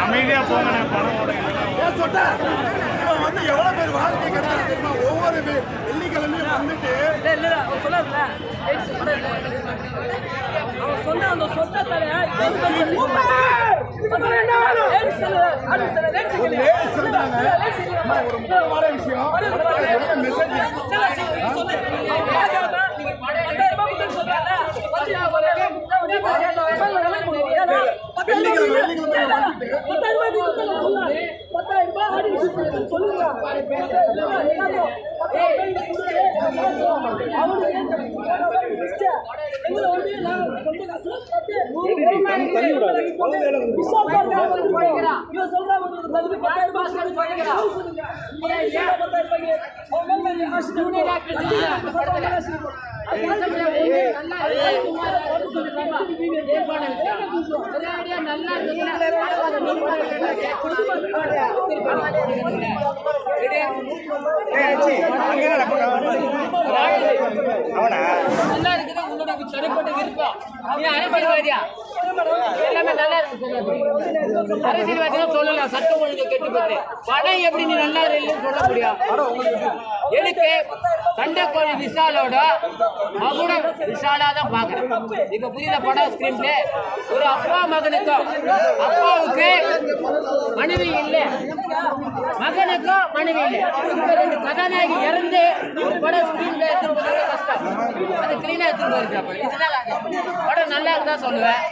அமைதியா போங்க. வந்து எவ்வளவு பேர் வாழ்க்கை தெரியுமா? ஒவ்வொரு வெள்ளிக்கிழமையும் வந்துட்டு அவன் சொன்ன அந்த சொத்தை சரிப்பட்ட விருப்பம் அரசியல்வாதியா எல்லாமே நல்லா இருக்கு. அரசியல்வாதியா சொல்லலாம் சட்டம் ஒழுங்கு கெட்டு போகுது. படம் எப்படி நீ நல்லா இல்லைன்னு சொல்ல முடியும்? எனக்கு சண்டைக்கோழி விஷாலோட மகுடம் விஷாலா தான் பாக்குறேன். இப்ப புதிய படம் ஸ்கிரீன்ல ஒரு அப்பா மகனுக்கும் அப்பாவுக்கு மனைவி இல்லை, மகனுக்கும் மனைவி இல்லை. இப்ப ரெண்டு கதாநாயகி இறந்து ஒரு படம் ஸ்கிரீன்ல எடுத்து கஷ்டம். அது கிளீனா எடுத்து போயிருக்கா. இதனால படம் நல்லா இருக்குதான் சொல்லுவேன்.